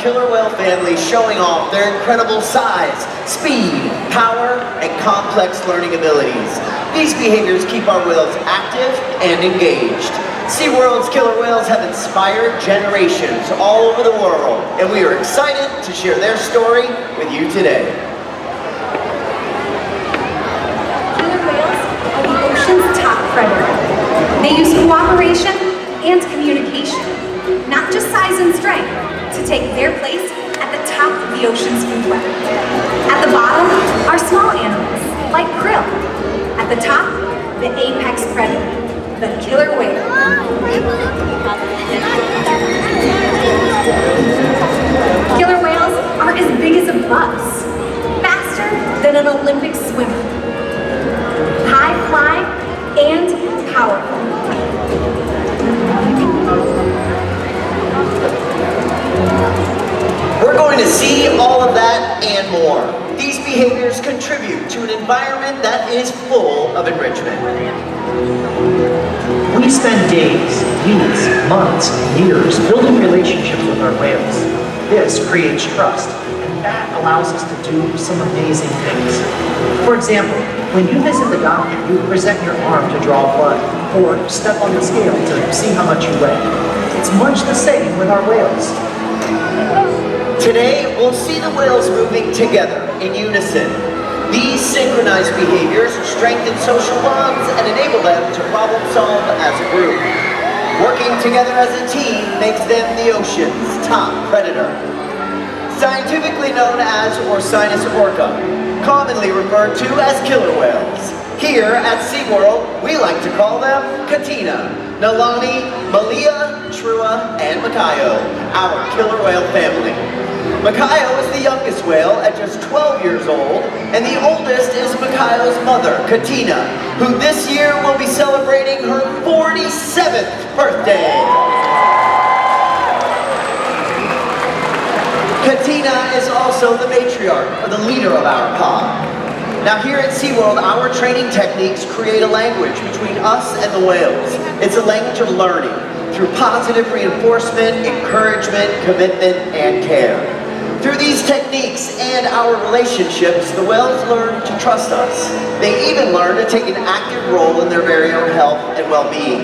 killer whale family showing off their incredible size, speed, power, and complex learning abilities. These behaviors keep our whales active and engaged. SeaWorld's killer whales have inspired generations all over the world, and we are excited to share their story with you today. Killer whales are the ocean's top predator. They use cooperation and communication, not just size and strength, to take their place at the top of the ocean's food web. At the bottom are small animals, like krill. At the top, the apex predator, the killer whale. Killer whales are as big as a bus, faster than an Olympic swimmer, high flying and powerful. We're going to see all of that and more. These behaviors contribute to an environment that is full of enrichment. We spend days, weeks, months, years building relationships with our whales. This creates trust, and that allows us to do some amazing things. For example, when you visit the doctor, you present your arm to draw blood, or step on the scale to see how much you weigh. It's much the same with our whales. Today, we'll see the whales moving together in unison. These synchronized behaviors strengthen social bonds and enable them to problem solve as a group. Working together as a team makes them the ocean's top predator. Scientifically known as Orcinus orca, commonly referred to as killer whales. Here at SeaWorld, we like to call them Katina, Nalani, Malia, Trua, and Makayo, our killer whale family. Makayo is the youngest whale at just 12 years old, and the oldest is Makayo's mother, Katina, who this year will be celebrating her 47th birthday. Katina is also the matriarch, or the leader of our pod. Now here at SeaWorld, our training techniques create a language between us and the whales. It's a language of learning through positive reinforcement, encouragement, commitment, and care. Through these techniques and our relationships, the whales learn to trust us. They even learn to take an active role in their very own health and well-being.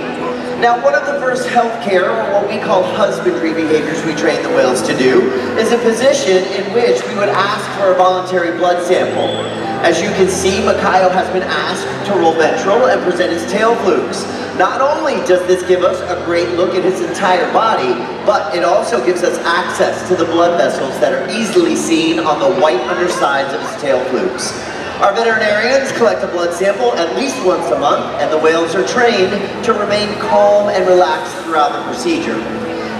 Now, one of the first healthcare, or what we call husbandry behaviors we train the whales to do, is a position in which we would ask for a voluntary blood sample. As you can see, Makayo has been asked to roll ventral and present his tail flukes. Not only does this give us a great look at his entire body, but it also gives us access to the blood vessels that are easily seen on the white undersides of his tail flukes. Our veterinarians collect a blood sample at least once a month, and the whales are trained to remain calm and relaxed throughout the procedure.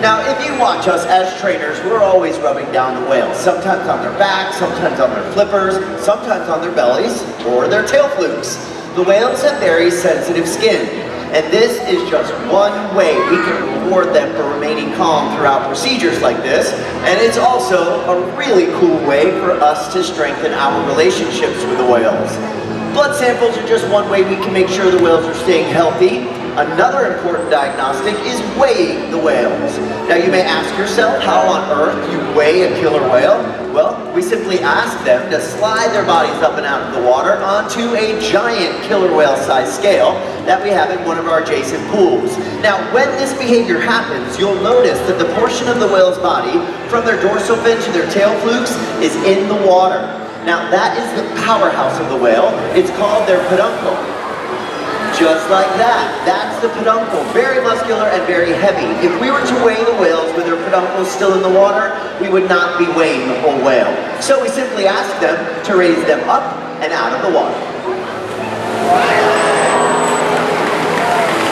Now, if you watch us as trainers, we're always rubbing down the whales, sometimes on their backs, sometimes on their flippers, sometimes on their bellies, or their tail flukes. The whales have very sensitive skin, and this is just one way we can reward them for remaining calm throughout procedures like this, and it's also a really cool way for us to strengthen our relationships with the whales. Blood samples are just one way we can make sure the whales are staying healthy. Another important diagnostic is weighing the whales. Now you may ask yourself how on earth you weigh a killer whale? Well, we simply ask them to slide their bodies up and out of the water onto a giant killer whale size scale that we have in one of our adjacent pools. Now when this behavior happens, you'll notice that the portion of the whale's body from their dorsal fin to their tail flukes is in the water. Now that is the powerhouse of the whale. It's called their peduncle. Just like that. That's the peduncle. Very muscular and very heavy. If we were to weigh the whales with their peduncles still in the water, we would not be weighing the whole whale. So we simply ask them to raise them up and out of the water.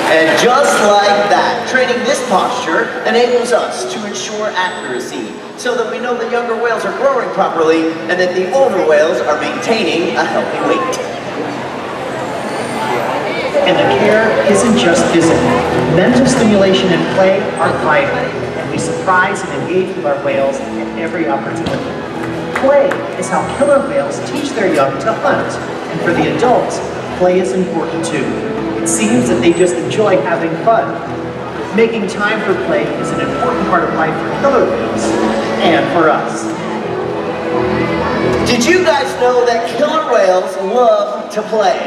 And just like that, training this posture enables us to ensure accuracy so that we know the younger whales are growing properly and that the older whales are maintaining a healthy weight. And the care isn't just physical. Mental stimulation and play are vital, and we surprise and engage with our whales at every opportunity. Play is how killer whales teach their young to hunt, and for the adults, play is important too. It seems that they just enjoy having fun. Making time for play is an important part of life for killer whales, and for us. Did you guys know that killer whales love to play?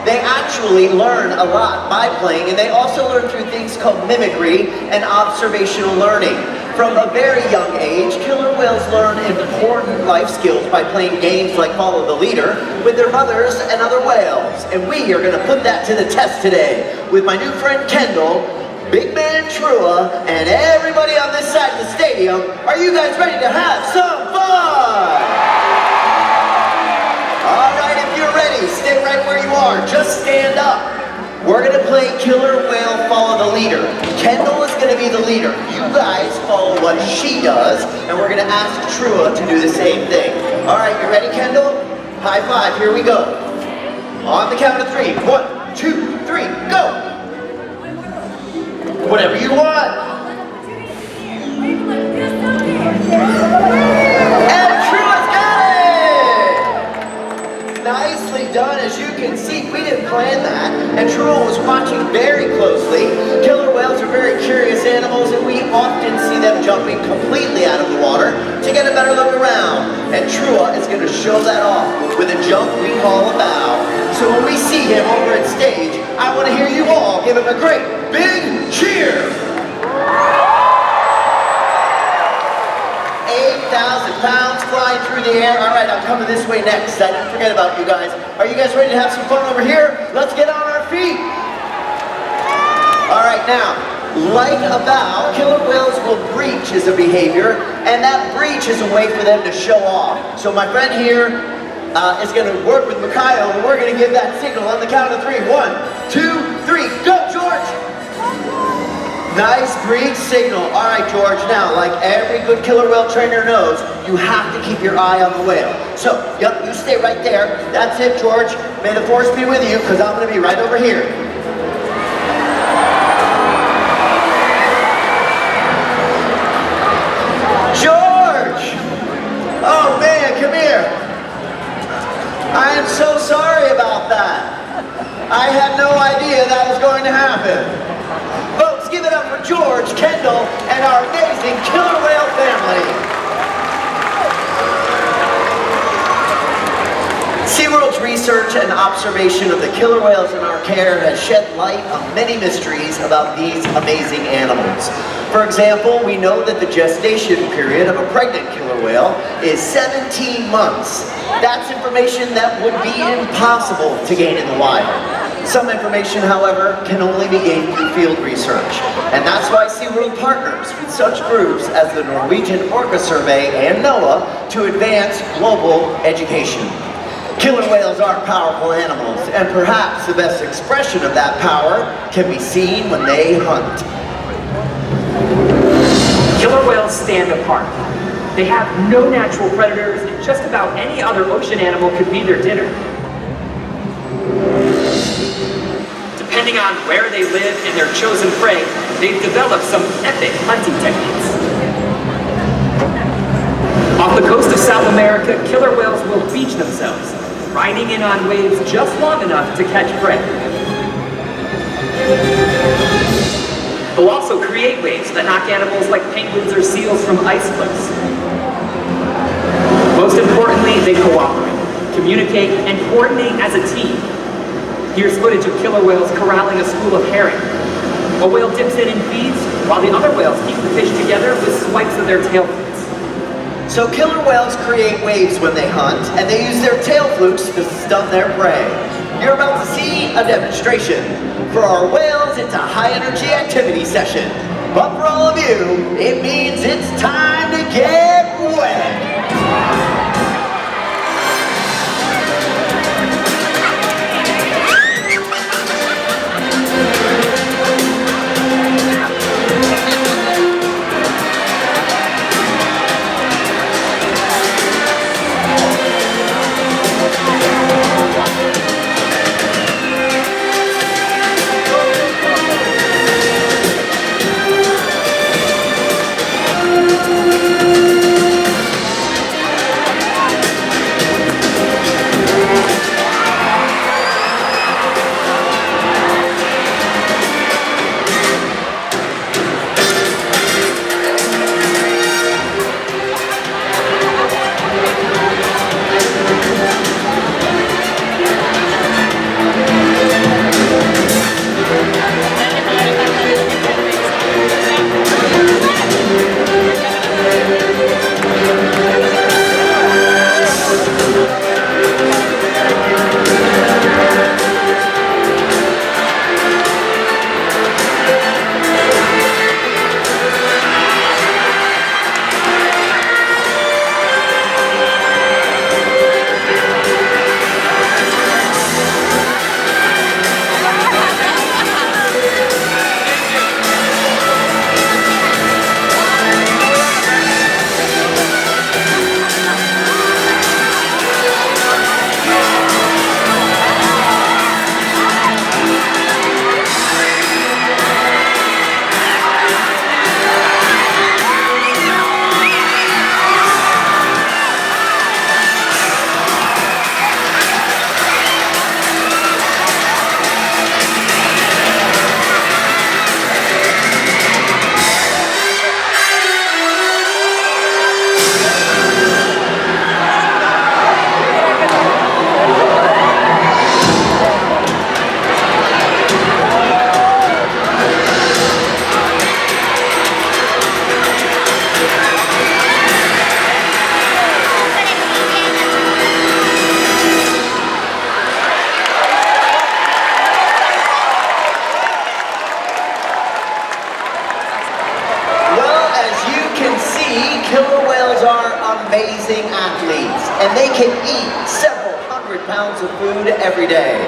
They actually learn a lot by playing, and they also learn through things called mimicry and observational learning. From a very young age, killer whales learn important life skills by playing games like Follow the Leader with their mothers and other whales. And we are going to put that to the test today with my new friend Kendall, Big Man Trua, and everybody on this side of the stadium. Are you guys ready to have some fun? All right, if you're ready, stay right where you are. Just stand up. We're going to play Killer Whale Follow the Leader. Kendall is going to be the leader. You guys follow what she does, and we're going to ask Trua to do the same thing. All right, you ready, Kendall? High five. Here we go. On the count of 3. 1, 2, 3, go. Whatever you want. And Trua's got it! Nicely done. As you can see, we didn't plan that, and Trua was watching very closely. Killer whales are very curious animals, and we often see them jumping completely out of the water to get a better look around. And Trua is going to show that off with a jump we call a bow. So when we see him over at stage, I want to hear you all give him a great big cheer. A 8,000 pounds flying through the air. All right, I'm coming this way next. I didn't forget about you guys. Are you guys ready to have some fun over here? Let's get on our feet. All right, now, like a bow, killer whales will breach as a behavior, and that breach is a way for them to show off. So my friend here is going to work with Mikhail, and we're going to give that signal on the count of 3. 1, 2, 3, go, George! Nice breach signal. All right, George, now, like every good killer whale trainer knows, you have to keep your eye on the whale. So, yep, you stay right there. That's it, George. May the force be with you, because I'm going to be right over here. George! Oh, man, come here. I am so sorry about that. I had no idea that was going to happen. Folks, give it up for George, Kendall, and our amazing killer whale family. SeaWorld's research and observation of the killer whales in our care has shed light on many mysteries about these amazing animals. For example, we know that the gestation period of a pregnant killer whale is 17 months. That's information that would be impossible to gain in the wild. Some information, however, can only be gained through field research. And that's why SeaWorld partners with such groups as the Norwegian Orca Survey and NOAA to advance global education. Killer whales are powerful animals, and perhaps the best expression of that power can be seen when they hunt. Killer whales stand apart. They have no natural predators, and just about any other ocean animal could be their dinner. Depending on where they live and their chosen prey, they've developed some epic hunting techniques. Off the coast of South America, killer whales will beach themselves, riding in on waves just long enough to catch prey. They'll also create waves that knock animals like penguins or seals from ice cliffs. Most importantly, they cooperate, communicate, and coordinate as a team. Here's footage of killer whales corralling a school of herring. A whale dips in and feeds, while the other whales keep the fish together with swipes of their tail flukes. So killer whales create waves when they hunt, and they use their tail flukes to stun their prey. You're about to see a demonstration. For our whales, it's a high-energy activity session. But for all of you, it means it's time to get wet. amazing athletes, and they can eat several hundred pounds of food every day.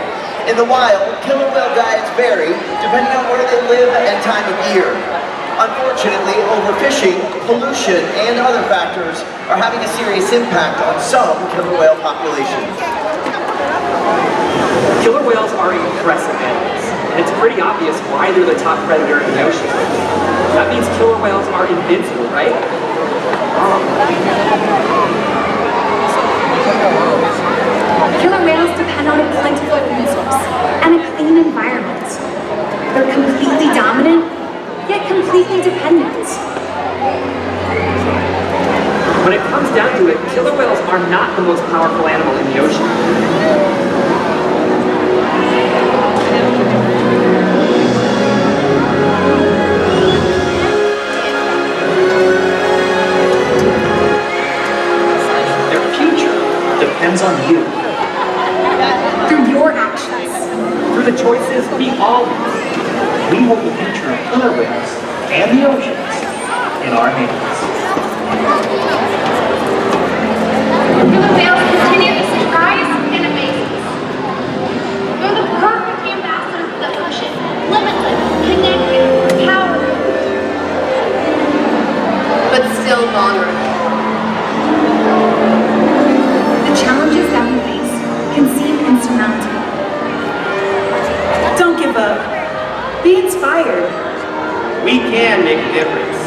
In the wild, killer whale diets vary depending on where they live and time of year. Unfortunately, overfishing, pollution, and other factors are having a serious impact on some killer whale populations. Killer whales are impressive animals, and it's pretty obvious why they're the top predator in the ocean. That means killer whales are invincible, right? Killer whales depend on a plentiful food source and a clean environment. They're completely dominant, yet completely dependent. When it comes down to it, killer whales are not the most powerful animal in the ocean. Their future depends on you. Through your actions. Through the choices we all make. We hold the future of killer whales and the oceans in our hands. Killer whales continue to surprise and amaze us. They're the perfect ambassador for the ocean, limitless, connected, powerful, but still vulnerable. The challenges that we face can seem insurmountable. Don't give up. Be inspired. We can make a difference.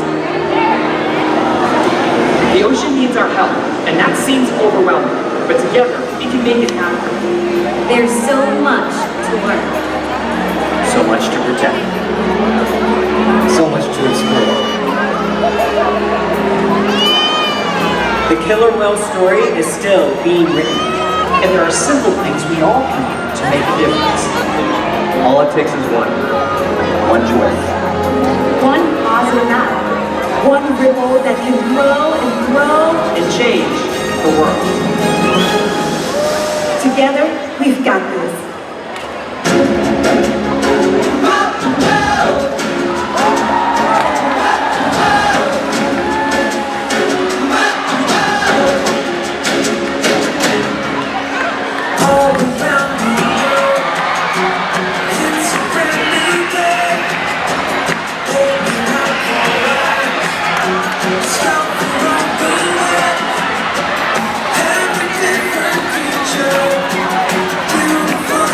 The ocean needs our help, and that seems overwhelming, but together we can make it happen. There's so much to learn. So much to protect. So much to explore. The killer whale story is still being written. And there are simple things we all can do to make a difference. All it takes is one choice. One positive act. One ripple that can grow and grow. And change the world. Together, we've got this. Every different creature, beautiful.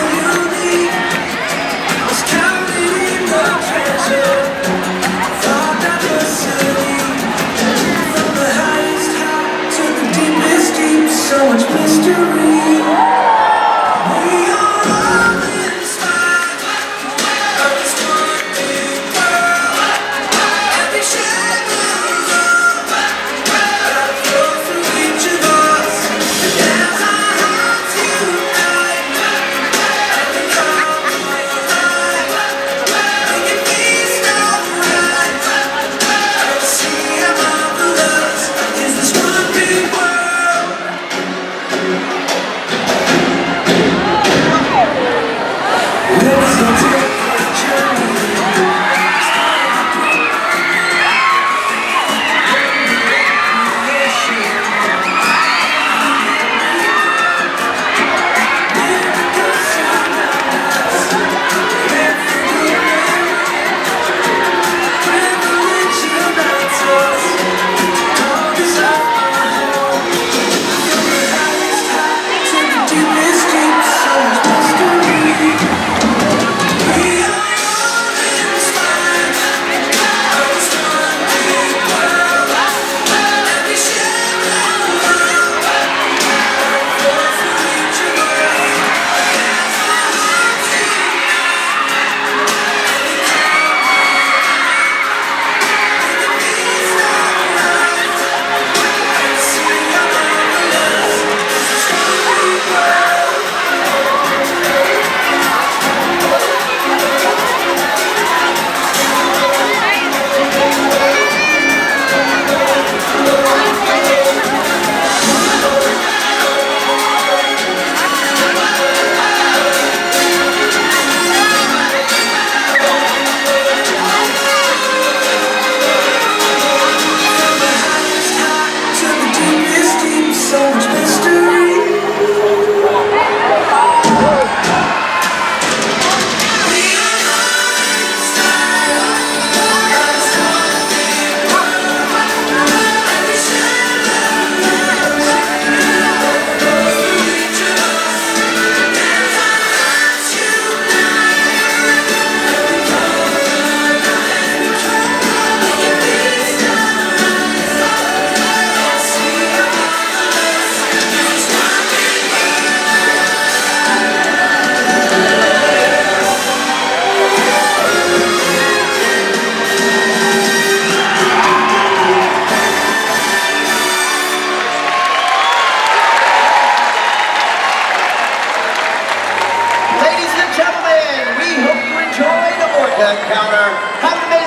Orca Encounter. Have an amazing